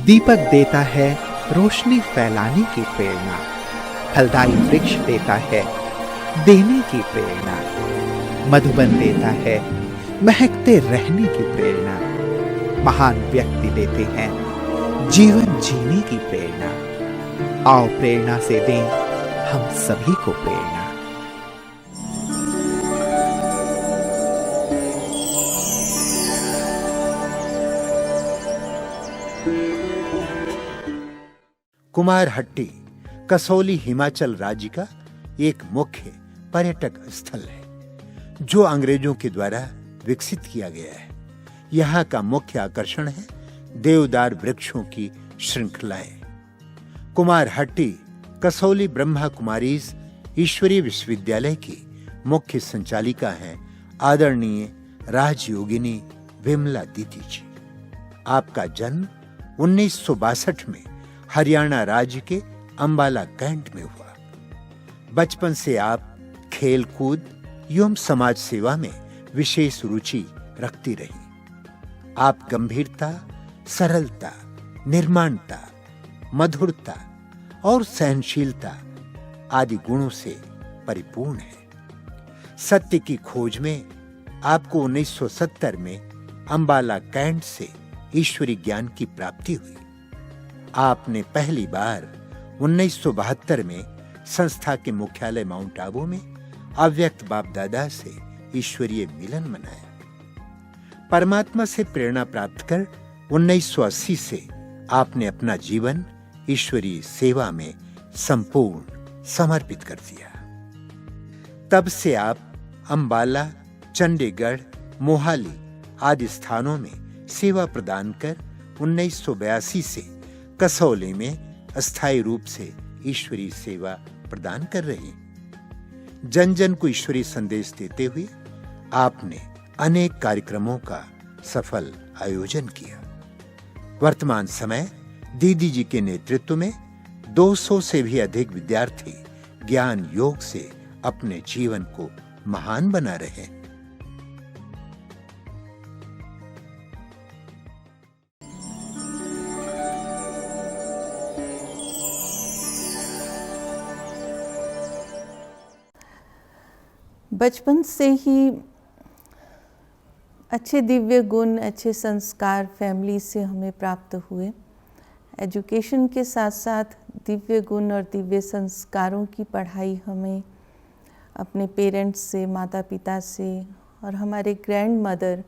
दीपक देता है रोशनी फैलाने की प्रेरणा, फलदायी वृक्ष देता है देने की प्रेरणा, मधुबन देता है महकते रहने की प्रेरणा, महान व्यक्ति देते हैं जीवन जीने की प्रेरणा। आओ प्रेरणा से दें हम सभी को प्रेरणा। कुमारहट्टी कसौली हिमाचल राज्य का एक मुख्य पर्यटक स्थल है जो अंग्रेजों के द्वारा विकसित किया गया है। यहाँ का मुख्य आकर्षण है देवदार वृक्षों की श्रृंखलाएं। कुमारहट्टी कसौली ब्रह्मा कुमारीज ईश्वरीय विश्वविद्यालय की मुख्य संचालिका हैं आदरणीय राजयोगिनी विमला दीदी जी। आपका जन्म 1962 में हरियाणा राज्य के अंबाला कैंट में हुआ। बचपन से आप खेल कूद एवं समाज सेवा में विशेष रुचि रखती रही। आप गंभीरता, सरलता, निर्माणता, मधुरता और सहनशीलता आदि गुणों से परिपूर्ण है। सत्य की खोज में आपको 1970 में अंबाला कैंट से ईश्वरी ज्ञान की प्राप्ति हुई। आपने पहली बार 1972 में संस्था के मुख्यालय माउंट आबू में अव्यक्त बाप दादा से ईश्वरीय मिलन मनाया। परमात्मा से प्रेरणा प्राप्त कर 1980 से आपने अपना जीवन ईश्वरीय सेवा में संपूर्ण समर्पित कर दिया। तब से आप अंबाला, चंडीगढ़, मोहाली आदि स्थानों में सेवा प्रदान कर 1982 से कसौली में अस्थायी रूप से ईश्वरीय सेवा प्रदान कर रहे हैं। जन जन को ईश्वरीय संदेश देते हुए आपने अनेक कार्यक्रमों का सफल आयोजन किया। वर्तमान समय दीदी जी के नेतृत्व में 200 से भी अधिक विद्यार्थी ज्ञान योग से अपने जीवन को महान बना रहे हैं। बचपन से ही अच्छे दिव्य गुण, अच्छे संस्कार फैमिली से हमें प्राप्त हुए। एजुकेशन के साथ साथ दिव्य गुण और दिव्य संस्कारों की पढ़ाई हमें अपने पेरेंट्स से, माता पिता से और हमारे ग्रैंड मदर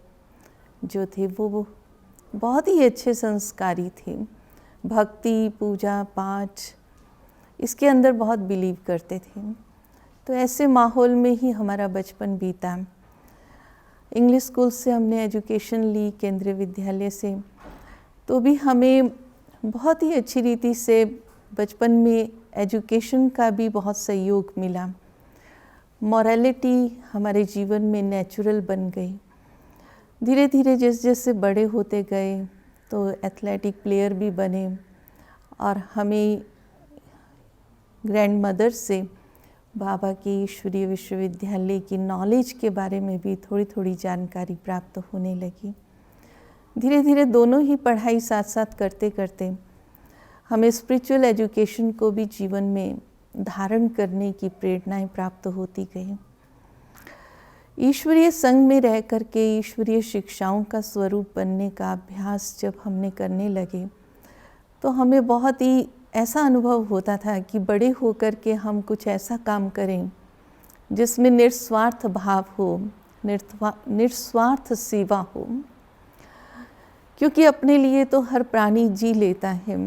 जो थे वो बहुत ही अच्छे संस्कारी थे। भक्ति, पूजा पाठ इसके अंदर बहुत बिलीव करते थे। तो ऐसे माहौल में ही हमारा बचपन बीता। इंग्लिश स्कूल से हमने एजुकेशन ली, केंद्रीय विद्यालय से, तो भी हमें बहुत ही अच्छी रीति से बचपन में एजुकेशन का भी बहुत सहयोग मिला। मॉरलिटी हमारे जीवन में नेचुरल बन गई। धीरे धीरे जैसे जैसे बड़े होते गए तो एथलेटिक प्लेयर भी बने और हमें ग्रैंड मदर से बाबा की ईश्वरीय विश्वविद्यालय की नॉलेज के बारे में भी थोड़ी थोड़ी जानकारी प्राप्त होने लगी। धीरे धीरे दोनों ही पढ़ाई साथ साथ करते करते हमें स्पिरिचुअल एजुकेशन को भी जीवन में धारण करने की प्रेरणाएं प्राप्त होती गई। ईश्वरीय संग में रह करके ईश्वरीय शिक्षाओं का स्वरूप बनने का अभ्यास जब हमने करने लगे तो हमें बहुत ही ऐसा अनुभव होता था कि बड़े होकर के हम कुछ ऐसा काम करें जिसमें निस्वार्थ भाव हो, निस्वार्थ सेवा हो। क्योंकि अपने लिए तो हर प्राणी जी लेता है,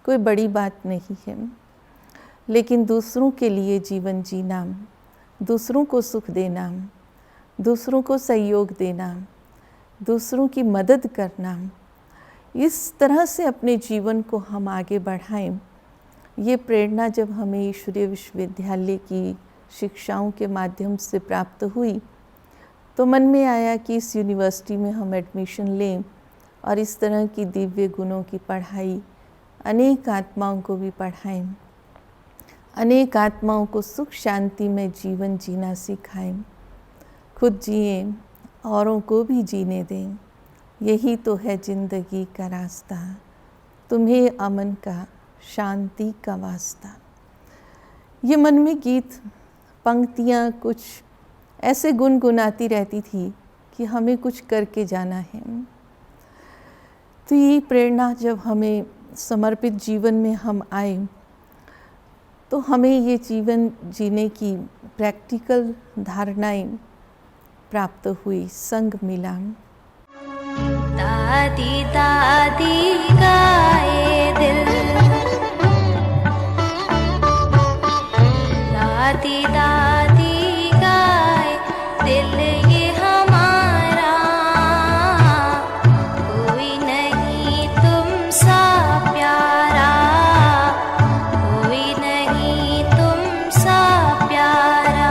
कोई बड़ी बात नहीं है, लेकिन दूसरों के लिए जीवन जीना, दूसरों को सुख देना, दूसरों को सहयोग देना, दूसरों की मदद करना, इस तरह से अपने जीवन को हम आगे बढ़ाएं। ये प्रेरणा जब हमें ईश्वरीय विश्वविद्यालय की शिक्षाओं के माध्यम से प्राप्त हुई तो मन में आया कि इस यूनिवर्सिटी में हम एडमिशन लें और इस तरह की दिव्य गुणों की पढ़ाई अनेक आत्माओं को भी पढ़ाएं, अनेक आत्माओं को सुख शांति में जीवन जीना सिखाएं, खुद जिए औरों को भी जीने दें। यही तो है जिंदगी का रास्ता। तुम्हें अमन का, शांति का वास्ता। ये मन में गीत, पंक्तियाँ कुछ ऐसे गुनगुनाती रहती थी कि हमें कुछ करके जाना है। तो ये प्रेरणा जब हमें समर्पित जीवन में हम आए तो हमें ये जीवन जीने की प्रैक्टिकल धारणाएं प्राप्त हुई, संग मिला। दादी दादी गाए दिल, दादी दादी गाए दिल ये हमारा, कोई नहीं तुम सा प्यारा, कोई नहीं तुम सा प्यारा।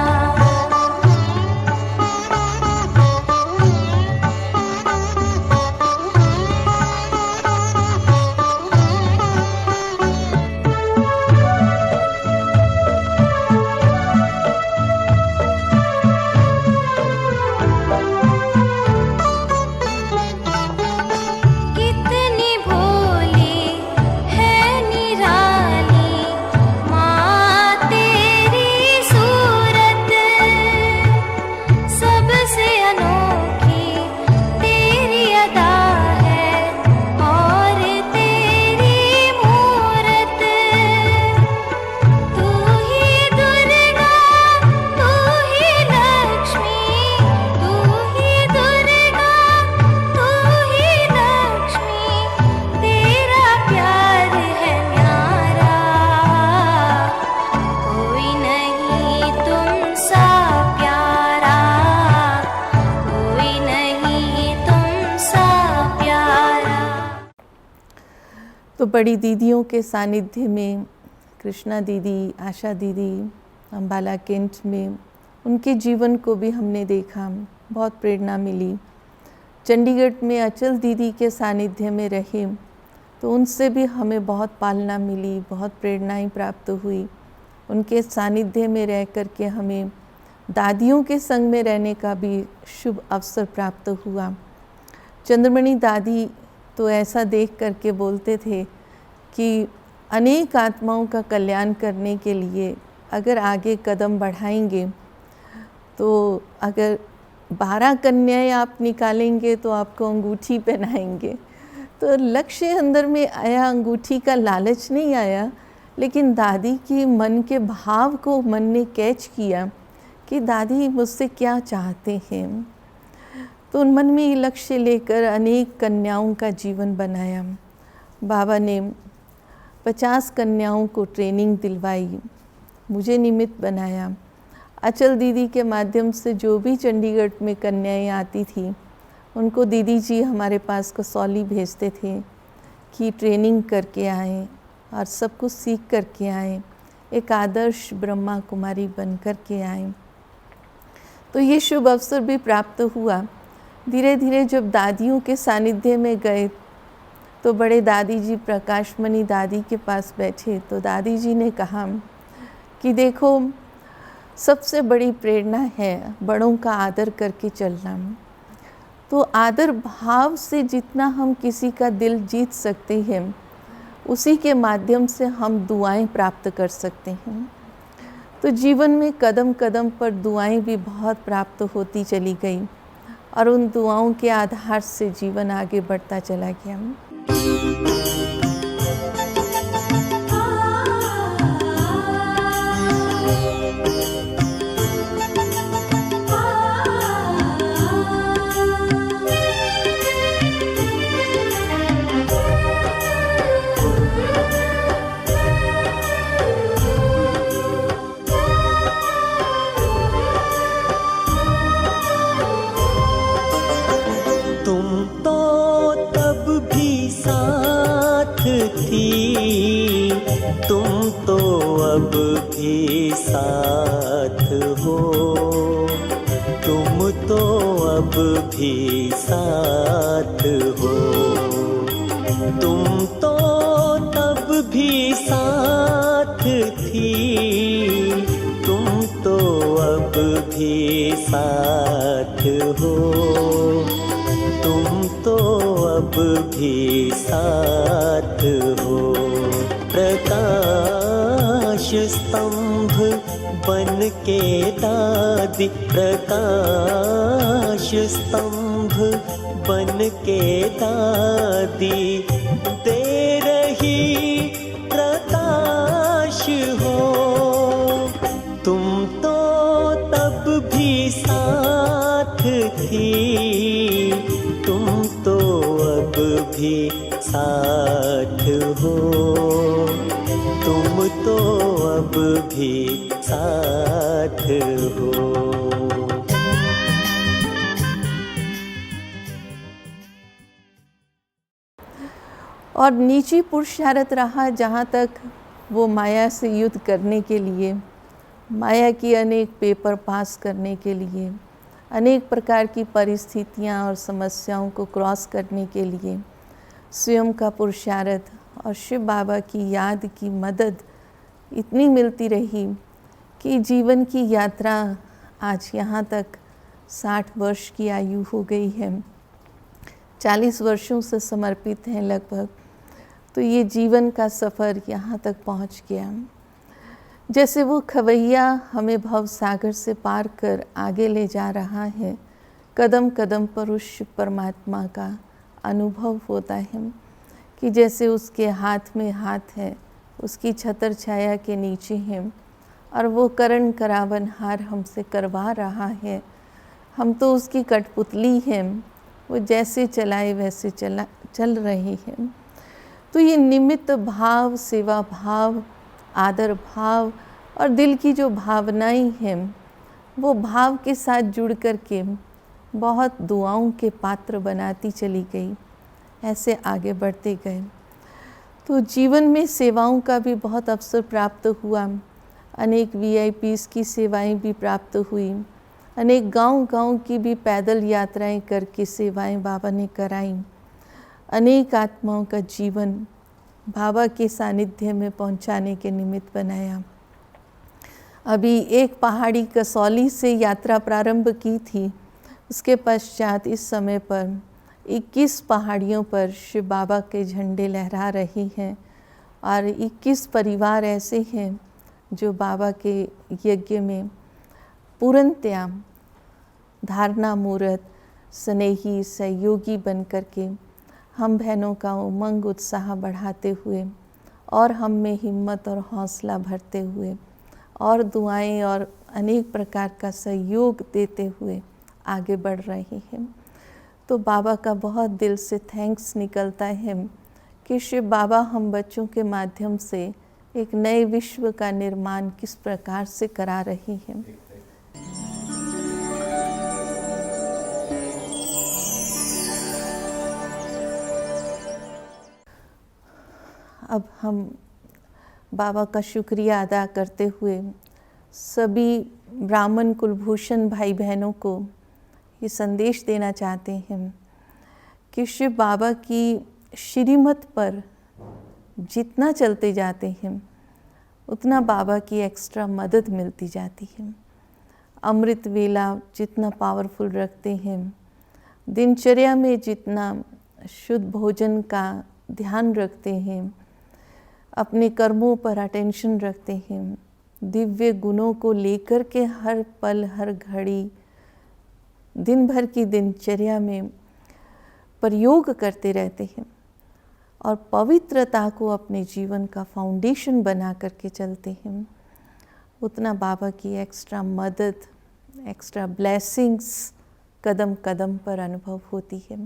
तो बड़ी दीदियों के सानिध्य में, कृष्णा दीदी, आशा दीदी, अम्बाला कैंट में, उनके जीवन को भी हमने देखा, बहुत प्रेरणा मिली। चंडीगढ़ में अचल दीदी के सानिध्य में रहे तो उनसे भी हमें बहुत पालना मिली, बहुत प्रेरणाएं प्राप्त हुई। उनके सानिध्य में रह कर के हमें दादियों के संग में रहने का भी शुभ अवसर प्राप्त हुआ। चंद्रमणि दादी तो ऐसा देख करके बोलते थे कि अनेक आत्माओं का कल्याण करने के लिए अगर आगे कदम बढ़ाएंगे तो अगर 12 कन्याएं आप निकालेंगे तो आपको अंगूठी पहनाएंगे। तो लक्ष्य अंदर में आया, अंगूठी का लालच नहीं आया, लेकिन दादी की मन के भाव को मन ने कैच किया कि दादी मुझसे क्या चाहते हैं। तो उन मन में ये लक्ष्य लेकर अनेक कन्याओं का जीवन बनाया। बाबा ने 50 कन्याओं को ट्रेनिंग दिलवाई, मुझे निमित्त बनाया। अचल दीदी के माध्यम से जो भी चंडीगढ़ में कन्याएं आती थी उनको दीदी जी हमारे पास कसौली भेजते थे कि ट्रेनिंग करके आएँ और सब कुछ सीख करके आएँ, एक आदर्श ब्रह्मा कुमारी बन कर के आएँ। तो ये शुभ अवसर भी प्राप्त हुआ। धीरे धीरे जब दादियों के सानिध्य में गए तो बड़े दादी जी प्रकाशमणि दादी के पास बैठे तो दादी जी ने कहा कि देखो, सबसे बड़ी प्रेरणा है बड़ों का आदर करके चलना। तो आदर भाव से जितना हम किसी का दिल जीत सकते हैं उसी के माध्यम से हम दुआएं प्राप्त कर सकते हैं। तो जीवन में कदम कदम पर दुआएं भी बहुत प्राप्त होती चली गई और उन दुआओं के आधार से जीवन आगे बढ़ता चला गया। तुम तो अब भी साथ हो, तुम तो अब भी साथ हो, तुम तो तब भी साथ थी, तुम तो अब भी साथ हो, तुम तो अब भी साथ स्तंभ बन के दादी, प्रकाश स्तंभ बन के दादी, दे रही प्रकाश हो। तुम तो तब भी साथ थी, तुम तो अब भी साथ हो, तुम तो अब भी साथ हो। और नीची पुरुषार्थ रहा जहाँ तक वो माया से युद्ध करने के लिए, माया की अनेक पेपर पास करने के लिए, अनेक प्रकार की परिस्थितियाँ और समस्याओं को क्रॉस करने के लिए स्वयं का पुरुषार्थ और शिव बाबा की याद की मदद इतनी मिलती रही कि जीवन की यात्रा आज यहाँ तक 60 वर्ष की आयु हो गई है, 40 वर्षों से समर्पित हैं लगभग। तो ये जीवन का सफ़र यहाँ तक पहुँच गया। जैसे वो खवैया हमें भव सागर से पार कर आगे ले जा रहा है, कदम कदम पर उस शिव परमात्मा का अनुभव होता है कि जैसे उसके हाथ में हाथ है, उसकी छतर छाया के नीचे है और वो करण करावन हार हमसे करवा रहा है। हम तो उसकी कठपुतली हैं, वो जैसे चलाए वैसे चल रहे हैं। तो ये निमित्त भाव, सेवा भाव, आदर भाव और दिल की जो भावनाएं हैं, वो भाव के साथ जुड़ कर के बहुत दुआओं के पात्र बनाती चली गई। ऐसे आगे बढ़ते गए तो जीवन में सेवाओं का भी बहुत अवसर प्राप्त हुआ। अनेक VIPs की सेवाएं भी प्राप्त हुई, अनेक गांव-गांव की भी पैदल यात्राएं करके सेवाएं बाबा ने कराईं। अनेक आत्माओं का जीवन बाबा के सानिध्य में पहुंचाने के निमित्त बनाया। अभी एक पहाड़ी कसौली से यात्रा प्रारंभ की थी, उसके पश्चात इस समय पर 21 पहाड़ियों पर शिव बाबा के झंडे लहरा रही हैं और 21 परिवार ऐसे हैं जो बाबा के यज्ञ में पूर्णतया धारणा मूर्त स्नेही सहयोगी बन कर के हम बहनों का उमंग उत्साह बढ़ाते हुए और हम में हिम्मत और हौसला भरते हुए और दुआएं और अनेक प्रकार का सहयोग देते हुए आगे बढ़ रहे हैं। तो बाबा का बहुत दिल से थैंक्स निकलता है कि शिव बाबा हम बच्चों के माध्यम से एक नए विश्व का निर्माण किस प्रकार से करा रही हैं। अब हम बाबा का शुक्रिया अदा करते हुए सभी ब्राह्मण कुलभूषण भाई बहनों को ये संदेश देना चाहते हैं कि शिव बाबा की श्रीमत पर जितना चलते जाते हैं उतना बाबा की एक्स्ट्रा मदद मिलती जाती है। अमृत वेला जितना पावरफुल रखते हैं, दिनचर्या में जितना शुद्ध भोजन का ध्यान रखते हैं, अपने कर्मों पर अटेंशन रखते हैं, दिव्य गुणों को लेकर के हर पल हर घड़ी दिन भर की दिनचर्या में प्रयोग करते रहते हैं और पवित्रता को अपने जीवन का फाउंडेशन बना करके चलते हैं, उतना बाबा की एक्स्ट्रा मदद, एक्स्ट्रा ब्लेसिंग्स कदम कदम पर अनुभव होती है।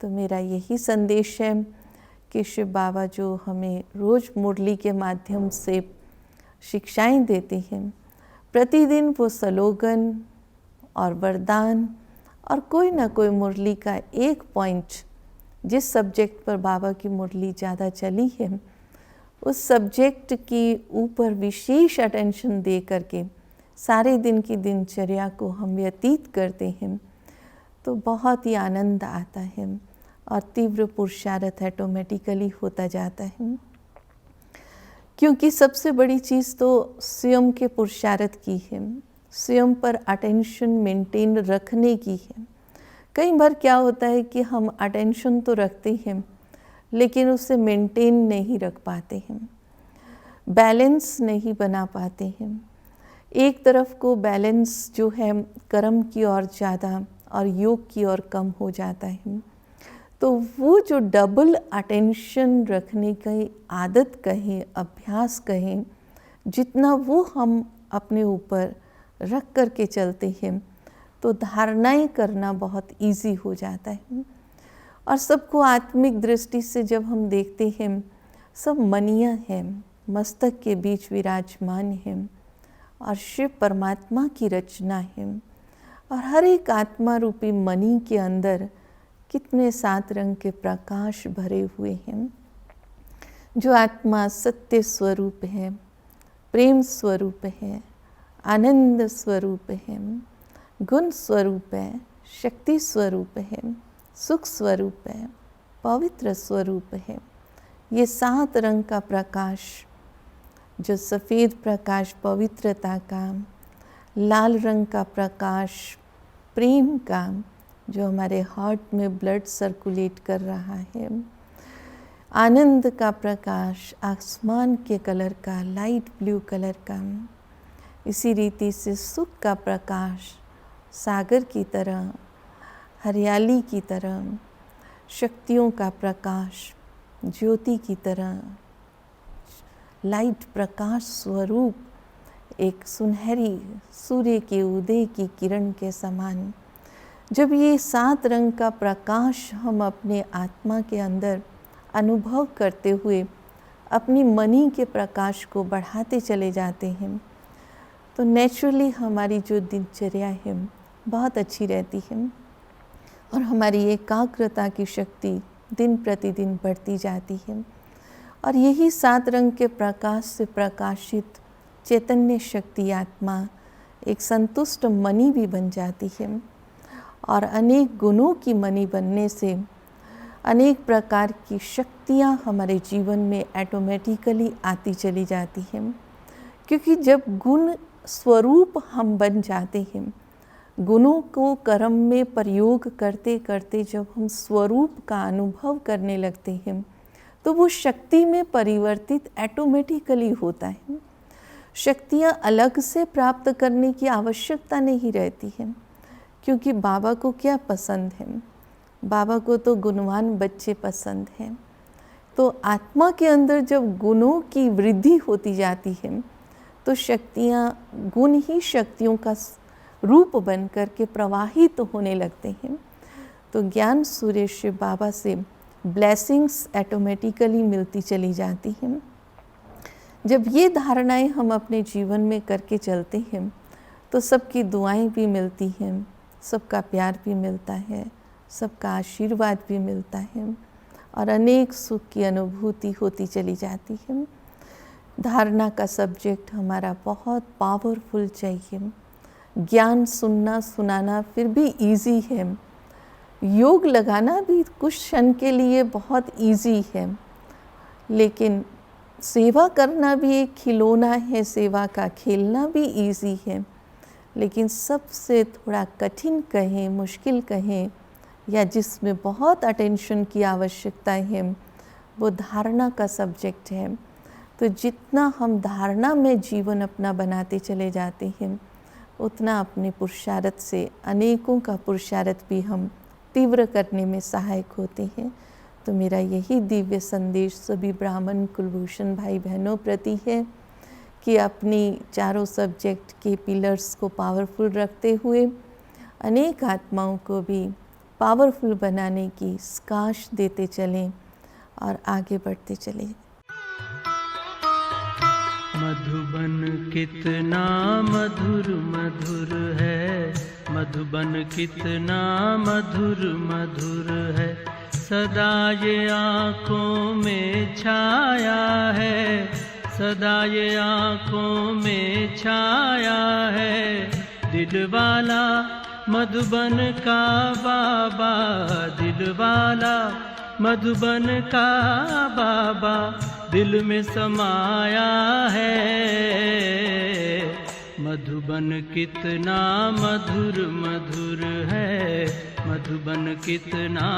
तो मेरा यही संदेश है कि शिव बाबा जो हमें रोज़ मुरली के माध्यम से शिक्षाएं देते हैं, प्रतिदिन वो स्लोगन और वरदान और कोई ना कोई मुरली का एक पॉइंट, जिस सब्जेक्ट पर बाबा की मुरली ज़्यादा चली है उस सब्जेक्ट की ऊपर विशेष अटेंशन दे करके सारे दिन की दिनचर्या को हम व्यतीत करते हैं तो बहुत ही आनंद आता है और तीव्र पुरुषार्थ ऑटोमेटिकली होता जाता है। क्योंकि सबसे बड़ी चीज़ तो स्वयं के पुरुषार्थ की है, स्वयं पर अटेंशन मेंटेन रखने की है। कई बार क्या होता है कि हम अटेंशन तो रखते हैं लेकिन उसे मेंटेन नहीं रख पाते हैं। बैलेंस नहीं बना पाते हैं। एक तरफ को बैलेंस जो है कर्म की ओर ज़्यादा और योग की ओर कम हो जाता है। तो वो जो डबल अटेंशन रखने की आदत कहें, अभ्यास कहें, जितना वो हम अपने ऊपर रख कर के चलते हैं तो धारणाएं करना बहुत इजी हो जाता है। और सबको आत्मिक दृष्टि से जब हम देखते हैं, सब मनियाँ हैं, मस्तक के बीच विराजमान हैं और शिव परमात्मा की रचना है। और हर एक आत्मा रूपी मणि के अंदर कितने 7 रंग के प्रकाश भरे हुए हैं। जो आत्मा सत्य स्वरूप है, प्रेम स्वरूप है, आनंद स्वरूप है, गुण स्वरूप है, शक्ति स्वरूप है, सुख स्वरूप है, पवित्र स्वरूप है। ये 7 रंग का प्रकाश, जो सफ़ेद प्रकाश पवित्रता का, लाल रंग का प्रकाश प्रेम का, जो हमारे हार्ट में ब्लड सर्कुलेट कर रहा है, आनंद का प्रकाश आसमान के कलर का, लाइट ब्लू कलर का, इसी रीति से सुख का प्रकाश सागर की तरह, हरियाली की तरह, शक्तियों का प्रकाश ज्योति की तरह, लाइट प्रकाश स्वरूप एक सुनहरी सूर्य के उदय की किरण के समान। जब ये 7 रंग का प्रकाश हम अपने आत्मा के अंदर अनुभव करते हुए अपनी मणि के प्रकाश को बढ़ाते चले जाते हैं तो नेचुरली हमारी जो दिनचर्या है बहुत अच्छी रहती है और हमारी एकाग्रता की शक्ति दिन प्रतिदिन बढ़ती जाती है। और यही 7 रंग के प्रकाश से प्रकाशित चैतन्य शक्ति आत्मा एक संतुष्ट मणि भी बन जाती है। और अनेक गुणों की मणि बनने से अनेक प्रकार की शक्तियाँ हमारे जीवन में ऑटोमेटिकली आती चली जाती हैं। क्योंकि जब गुण स्वरूप हम बन जाते हैं, गुणों को कर्म में प्रयोग करते करते जब हम स्वरूप का अनुभव करने लगते हैं तो वो शक्ति में परिवर्तित ऑटोमेटिकली होता है। शक्तियाँ अलग से प्राप्त करने की आवश्यकता नहीं रहती है। क्योंकि बाबा को क्या पसंद है? बाबा को तो गुणवान बच्चे पसंद हैं। तो आत्मा के अंदर जब गुणों की वृद्धि होती जाती है तो शक्तियाँ, गुण ही शक्तियों का रूप बन कर के प्रवाहित होने लगते हैं। तो ज्ञान सूर्य शिव बाबा से ब्लेसिंग्स ऑटोमेटिकली मिलती चली जाती हैं। जब ये धारणाएं हम अपने जीवन में करके चलते हैं तो सबकी दुआएं भी मिलती हैं, सबका प्यार भी मिलता है, सबका आशीर्वाद भी मिलता है और अनेक सुख की अनुभूति होती चली जाती है। धारणा का सब्जेक्ट हमारा बहुत पावरफुल चाहिए। ज्ञान सुनना सुनाना फिर भी इजी है, योग लगाना भी कुछ क्षण के लिए बहुत इजी है, लेकिन सेवा करना भी एक खिलौना है, सेवा का खेलना भी इजी है। लेकिन सबसे थोड़ा कठिन कहें, मुश्किल कहें या जिसमें बहुत अटेंशन की आवश्यकता है वो धारणा का सब्जेक्ट है। तो जितना हम धारणा में जीवन अपना बनाते चले जाते हैं उतना अपने पुरुषार्थ से अनेकों का पुरुषार्थ भी हम तीव्र करने में सहायक होते हैं। तो मेरा यही दिव्य संदेश सभी ब्राह्मण कुलभूषण भाई बहनों प्रति है कि अपनी चारों सब्जेक्ट के पिलर्स को पावरफुल रखते हुए अनेक आत्माओं को भी पावरफुल बनाने की स्काश देते चलें और आगे बढ़ते चलें। मधुबन कितना मधुर मधुर है, मधुबन कितना मधुर मधुर है, सदा ये आँखों में छाया है, सदा ये आँखों में छाया है। दिल वाला मधुबन का बाबा, दिल वाला मधुबन का बाबा दिल में समाया है। मधुबन कितना मधुर मधुर है, मधुबन कितना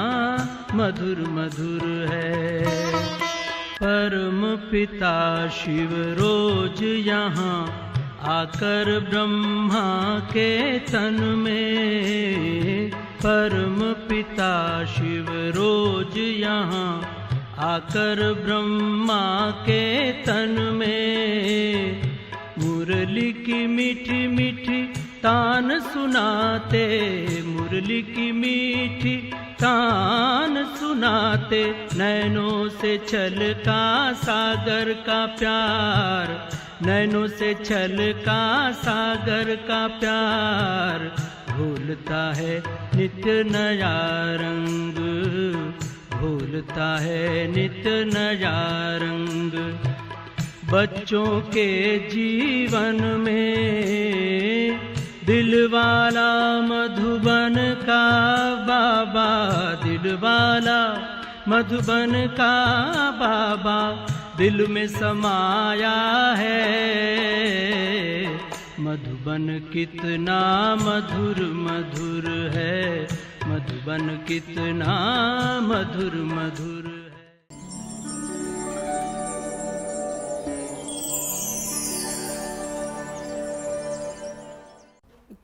मधुर मधुर है। परम पिता शिव रोज यहाँ आकर ब्रह्मा के तन में, परम पिता शिव रोज यहाँ आकर ब्रह्मा के तन में, मुरली की मीठी मीठी तान सुनाते, मुरली की मीठी तान सुनाते, नैनों से छलका सागर का प्यार, नैनों से छलका सागर का प्यार, भूलता है नित्य नया रंग, भूलता है नित्य नया रंग। बच्चों के जीवन में दिलवाला मधुबन का बाबा, दिलवाला मधुबन का बाबा दिल में समाया है। मधुबन कितना मधुर मधुर है, मधुबन कितना मधुर मधुर है।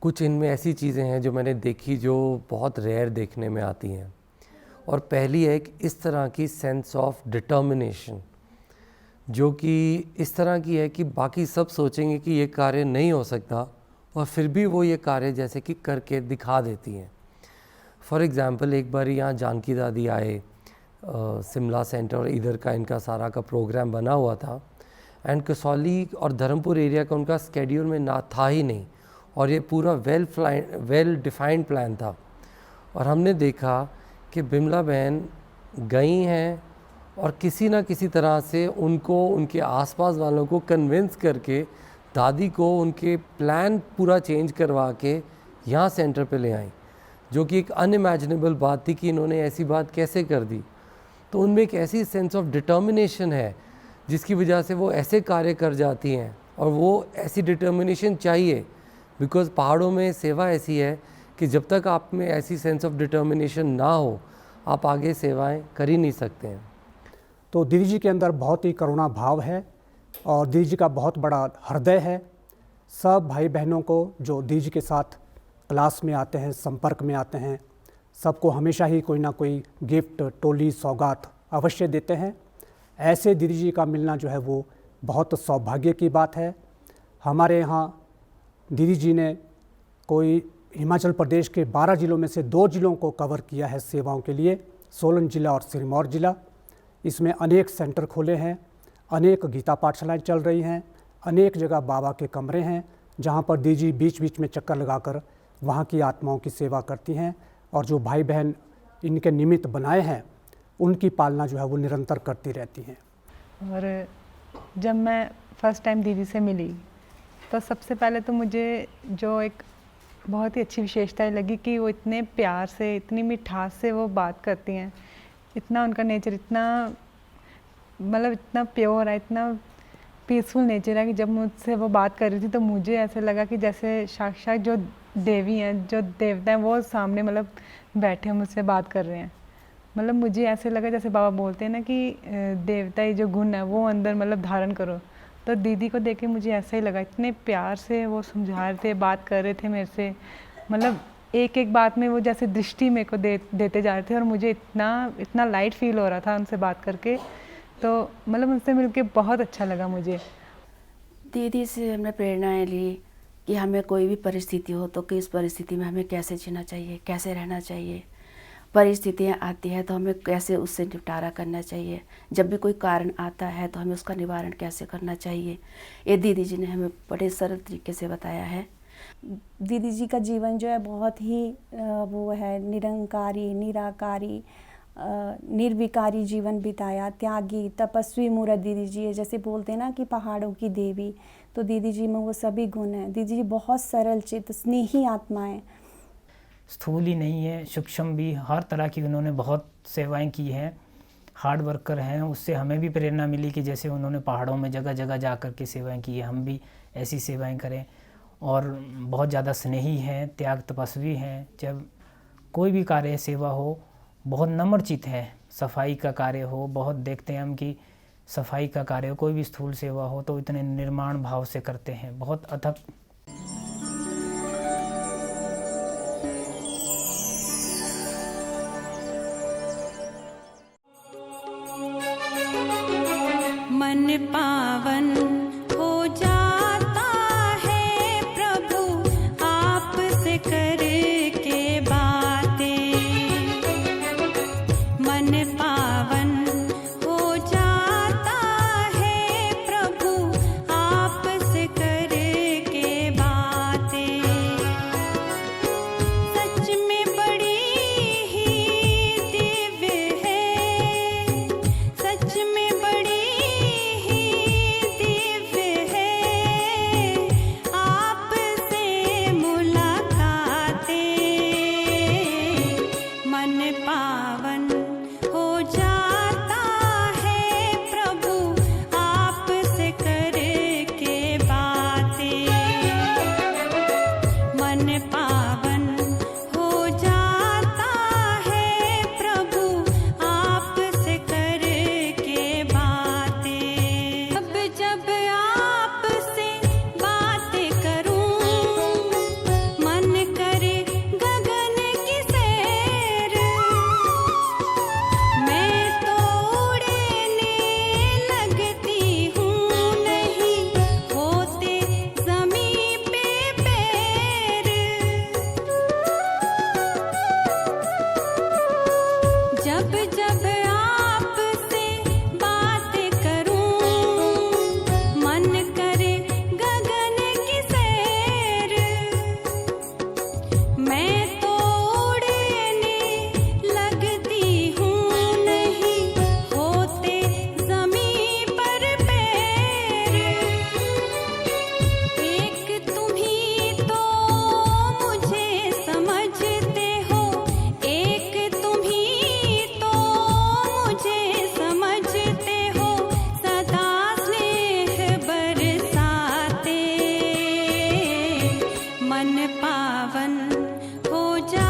कुछ इनमें ऐसी चीज़ें हैं जो मैंने देखी जो बहुत रेयर देखने में आती हैं, और पहली है कि इस तरह की सेंस ऑफ डिटर्मिनेशन जो कि इस तरह की है कि बाकी सब सोचेंगे कि ये कार्य नहीं हो सकता और फिर भी वो ये कार्य जैसे कि करके दिखा देती हैं। फॉर एग्ज़ाम्पल एक बार यहाँ जानकी दादी आए शिमला सेंटर, और इधर का इनका सारा का प्रोग्राम बना हुआ था, एंड कसौली और धर्मपुर एरिया का उनका स्केड्यूल में ना था ही नहीं, और ये पूरा वेल डिफाइंड प्लान था। और हमने देखा कि बिमला बहन गई हैं और किसी ना किसी तरह से उनको, उनके आसपास वालों को कन्विंस करके दादी को उनके प्लान पूरा चेंज करवा के यहाँ सेंटर पे ले आई, जो कि एक अनइमेजिनेबल बात थी कि इन्होंने ऐसी बात कैसे कर दी। तो उनमें एक ऐसी सेंस ऑफ डिटर्मिनेशन है जिसकी वजह से वो ऐसे कार्य कर जाती हैं, और वो ऐसी डिटर्मिनेशन चाहिए, बिकॉज़ पहाड़ों में सेवा ऐसी है कि जब तक आप में ऐसी सेंस ऑफ डिटर्मिनेशन ना हो आप आगे सेवाएं कर ही नहीं सकते हैं। तो दीदी जी के अंदर बहुत ही करुणा भाव है और दीदी जी का बहुत बड़ा हृदय है। सब भाई बहनों को जो दीदी जी के साथ क्लास में आते हैं, संपर्क में आते हैं, सबको हमेशा ही कोई ना कोई गिफ्ट, टोली, सौगात अवश्य देते हैं। ऐसे दीदी जी का मिलना जो है वो बहुत सौभाग्य की बात है। हमारे यहाँ दीदी जी ने कोई हिमाचल प्रदेश के 12 जिलों में से 2 जिलों को कवर किया है सेवाओं के लिए, सोलन जिला और सिरमौर जिला। इसमें अनेक सेंटर खोले हैं, अनेक गीता पाठशालाएँ चल रही हैं, अनेक जगह बाबा के कमरे हैं जहाँ पर दीदी जी बीच बीच में चक्कर लगाकर वहाँ की आत्माओं की सेवा करती हैं, और जो भाई बहन इनके निमित्त बनाए हैं उनकी पालना जो है वो निरंतर करती रहती हैं। और जब मैं फ़र्स्ट टाइम दीदी से मिली तो सबसे पहले तो मुझे जो एक बहुत ही अच्छी विशेषता लगी कि वो इतने प्यार से, इतनी मिठास से वो बात करती हैं, इतना उनका नेचर इतना मतलब इतना प्योर है, इतना पीसफुल नेचर है कि जब मुझसे वो बात कर रही थी तो मुझे ऐसे लगा कि जैसे साक्षात जो देवी हैं, जो देवता हैं, वो सामने मतलब बैठे हैं, मुझसे बात कर रहे हैं। मतलब मुझे ऐसे लगा जैसे बाबा बोलते हैं ना कि देवता ही जो गुण है वो अंदर मतलब धारण करो। तो दीदी को देख के मुझे ऐसा ही लगा, इतने प्यार से वो समझा रहे थे, बात कर रहे थे मेरे से, मतलब एक एक बात में वो जैसे दृष्टि मेरे को देते जा रहे थे, और मुझे इतना लाइट फील हो रहा था उनसे बात करके। तो मतलब उनसे मिलके बहुत अच्छा लगा मुझे। दीदी से हमने प्रेरणाएं ली कि हमें कोई भी परिस्थिति हो तो किस परिस्थिति में हमें कैसे जीना चाहिए, कैसे रहना चाहिए, परिस्थितियाँ आती हैं तो हमें कैसे उससे निपटारा करना चाहिए, जब भी कोई कारण आता है तो हमें उसका निवारण कैसे करना चाहिए। ये दीदी जी ने हमें बड़े सरल तरीके से बताया है। दीदी जी का जीवन जो है बहुत ही वो है निरंकारी, निराकारी, निर्विकारी जीवन बिताया, त्यागी, तपस्वी मूर्त दीदी जी है। जैसे बोलते हैं ना कि पहाड़ों की देवी, तो दीदी जी में वो सभी गुण हैं। दीदी जी बहुत सरल चित्त, स्नेही आत्माएं, स्थूल ही नहीं है, सूक्ष्म भी, हर तरह की उन्होंने बहुत सेवाएं की हैं, हार्ड वर्कर हैं। उससे हमें भी प्रेरणा मिली कि जैसे उन्होंने पहाड़ों में जगह जगह जा कर के सेवाएं की है, हम भी ऐसी सेवाएं करें। और बहुत ज़्यादा स्नेही हैं, त्याग तपस्वी हैं। जब कोई भी कार्य सेवा हो बहुत नम्र चित्त है, सफाई का कार्य हो, बहुत देखते हैं हम कि सफाई का कार्य हो, कोई भी स्थूल सेवा हो, तो इतने निर्माण भाव से करते हैं, बहुत अथक। मन पावन हो जाता है प्रभु आपसे करके बातें। मन पावन हो जाता है प्रभु आपसे करके बातें। सच में बड़ी ही दिव्य है, सच में बड़ी पावन हो जाता है प्रभु आपसे करके बातें। मन पावन हो जाता है प्रभु आपसे करके बातें। अब जब आपसे बातें करूं मन करे गगन की सैर। मैं तो उड़ने लगती हूँ, नहीं होते ज़मीं पे पैर। जब जब आपसे बातें करूं मन करे गगन की सैर। मैं तो उड़ने लगती हूँ, नहीं होते ज़मीं पर पैर। एक तुम ही तो मुझे समझते हो, एक तुम ही तो मुझे समझते हो, सदा स्नेह बरसाते। मन पावन हो जा